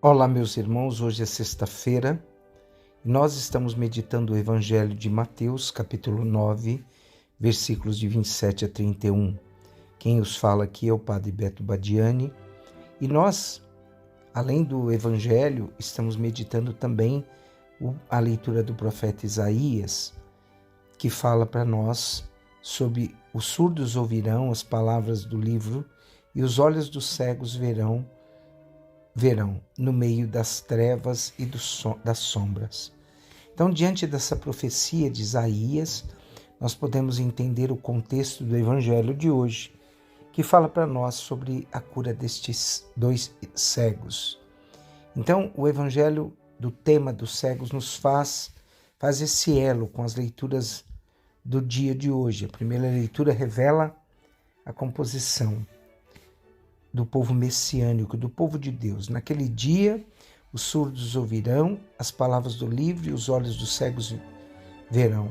Olá, meus irmãos, hoje é sexta-feira e nós estamos meditando o Evangelho de Mateus, capítulo 9, versículos de 27 a 31. Quem os fala aqui é o Padre Beto Badiani e nós, além do Evangelho, estamos meditando também a leitura do profeta Isaías, que fala para nós sobre os surdos ouvirão as palavras do livro e os olhos dos cegos verão no meio das trevas e das sombras. Então, diante dessa profecia de Isaías, nós podemos entender o contexto do Evangelho de hoje, que fala para nós sobre a cura destes dois cegos. Então, o Evangelho do tema dos cegos nos faz esse elo com as leituras do dia de hoje. A primeira leitura revela a composição do povo messiânico, do povo de Deus. Naquele dia, os surdos ouvirão as palavras do livro e os olhos dos cegos verão,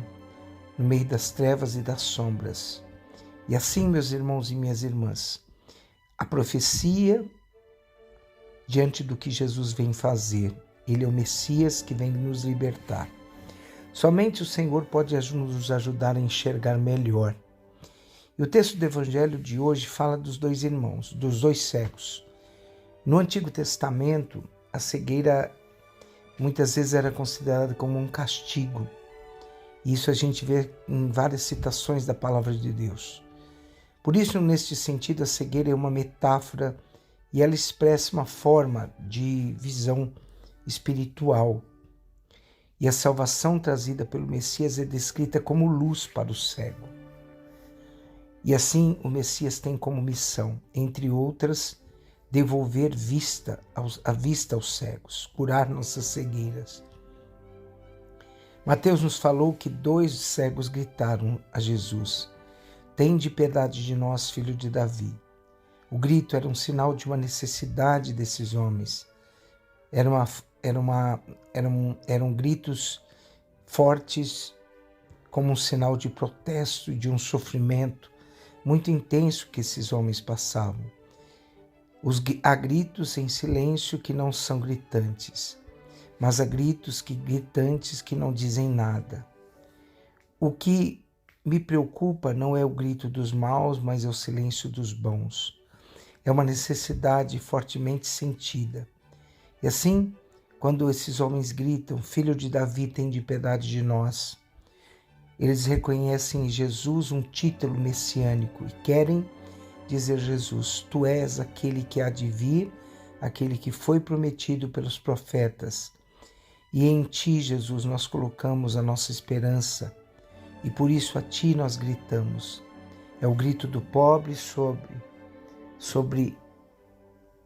no meio das trevas e das sombras. E assim, meus irmãos e minhas irmãs, a profecia diante do que Jesus vem fazer. Ele é o Messias que vem nos libertar. Somente o Senhor pode nos ajudar a enxergar melhor. E o texto do Evangelho de hoje fala dos dois irmãos, dos dois cegos. No Antigo Testamento, a cegueira muitas vezes era considerada como um castigo. E isso a gente vê em várias citações da palavra de Deus. Por isso, neste sentido, a cegueira é uma metáfora e ela expressa uma forma de visão espiritual. E a salvação trazida pelo Messias é descrita como luz para o cego. E assim o Messias tem como missão, entre outras, devolver a vista aos cegos, curar nossas cegueiras. Mateus nos falou que dois cegos gritaram a Jesus: "Tende piedade de nós, filho de Davi." O grito era um sinal de uma necessidade desses homens. Eram gritos fortes como um sinal de protesto e de um sofrimento muito intenso que esses homens passavam. Há gritos em silêncio que não são gritantes, mas há gritos gritantes que não dizem nada. O que me preocupa não é o grito dos maus, mas é o silêncio dos bons. É uma necessidade fortemente sentida. E assim, quando esses homens gritam, "Filho de Davi, tende piedade de nós", eles reconhecem em Jesus um título messiânico e querem dizer: Jesus, tu és aquele que há de vir, aquele que foi prometido pelos profetas. E em ti, Jesus, nós colocamos a nossa esperança e por isso a ti nós gritamos. É o grito do pobre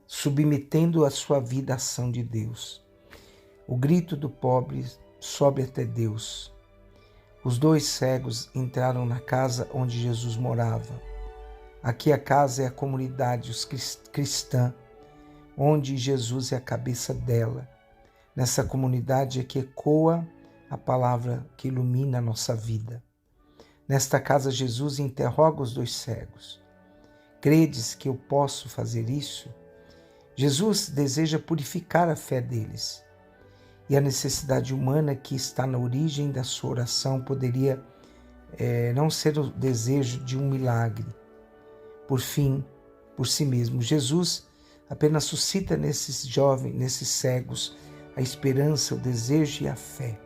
submetendo a sua vida à ação de Deus. O grito do pobre sobe até Deus. Os dois cegos entraram na casa onde Jesus morava. Aqui a casa é a comunidade cristã, onde Jesus é a cabeça dela. Nessa comunidade é que ecoa a palavra que ilumina a nossa vida. Nesta casa, Jesus interroga os dois cegos: "Credes que eu posso fazer isso?" Jesus deseja purificar a fé deles. E a necessidade humana que está na origem da sua oração poderia não ser o desejo de um milagre, por si mesmo. Jesus apenas suscita nesses jovens, nesses cegos, a esperança, o desejo e a fé.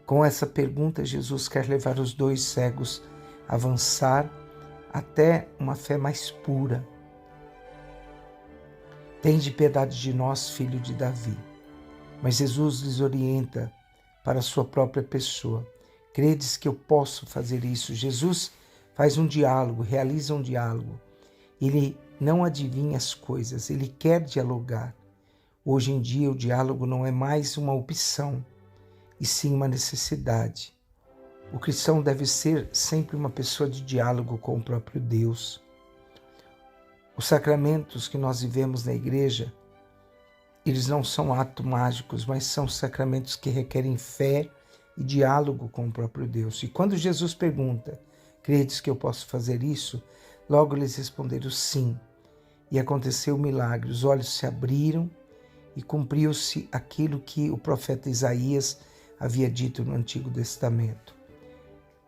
Com essa pergunta, Jesus quer levar os dois cegos a avançar até uma fé mais pura. "Tende piedade de nós, filho de Davi." Mas Jesus lhes orienta para a sua própria pessoa. "Credes que eu posso fazer isso?" Jesus faz um diálogo, realiza um diálogo. Ele não adivinha as coisas, ele quer dialogar. Hoje em dia o diálogo não é mais uma opção, e sim uma necessidade. O cristão deve ser sempre uma pessoa de diálogo com o próprio Deus. Os sacramentos que nós vivemos na igreja, eles não são atos mágicos, mas são sacramentos que requerem fé e diálogo com o próprio Deus. E quando Jesus pergunta: "Credes que eu posso fazer isso?", logo eles responderam sim. E aconteceu o milagre. Os olhos se abriram e cumpriu-se aquilo que o profeta Isaías havia dito no Antigo Testamento.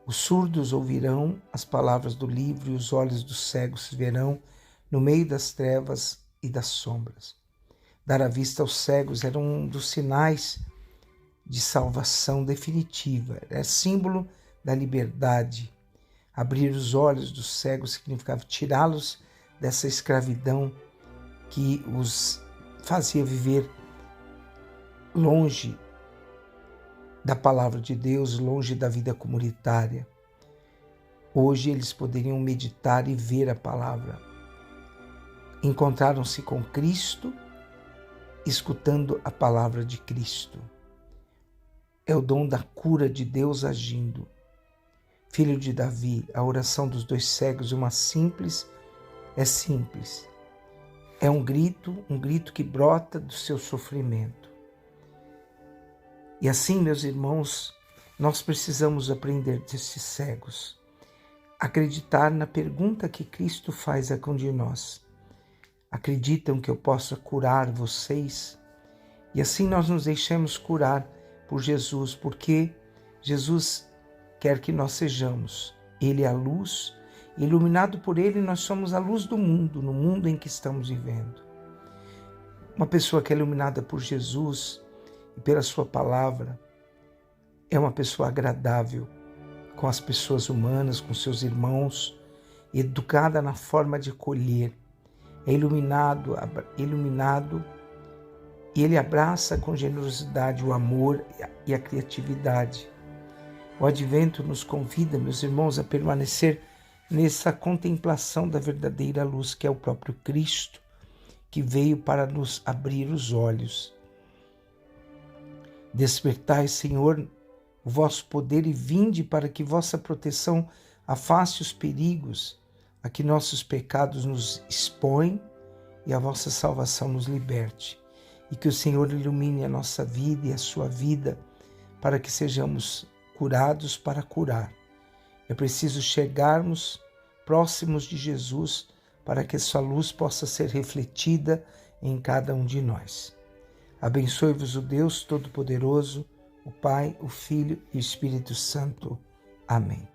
Os surdos ouvirão as palavras do livro e os olhos dos cegos se verão no meio das trevas e das sombras. Dar a vista aos cegos era um dos sinais de salvação definitiva, era símbolo da liberdade. Abrir os olhos dos cegos significava tirá-los dessa escravidão que os fazia viver longe da palavra de Deus, longe da vida comunitária. Hoje eles poderiam meditar e ver a palavra. Encontraram-se com Cristo, escutando a palavra de Cristo. É o dom da cura de Deus agindo. Filho de Davi, a oração dos dois cegos, é simples. É um grito que brota do seu sofrimento. E assim, meus irmãos, nós precisamos aprender desses cegos. Acreditar na pergunta que Cristo faz a cada um de nós. Acreditam que eu possa curar vocês? E assim nós nos deixemos curar por Jesus, porque Jesus quer que nós sejamos. Ele é a luz, iluminado por Ele, nós somos a luz do mundo, no mundo em que estamos vivendo. Uma pessoa que é iluminada por Jesus e pela sua palavra é uma pessoa agradável com as pessoas humanas, com seus irmãos, educada na forma de acolher. É iluminado e ele abraça com generosidade o amor e a criatividade. O Advento nos convida, meus irmãos, a permanecer nessa contemplação da verdadeira luz, que é o próprio Cristo, que veio para nos abrir os olhos. Despertai, Senhor, o vosso poder e vinde para que vossa proteção afaste os perigos a que nossos pecados nos expõem e a vossa salvação nos liberte. E que o Senhor ilumine a nossa vida e a sua vida para que sejamos curados para curar. É preciso chegarmos próximos de Jesus para que sua luz possa ser refletida em cada um de nós. Abençoe-vos o Deus Todo-Poderoso, o Pai, o Filho e o Espírito Santo. Amém.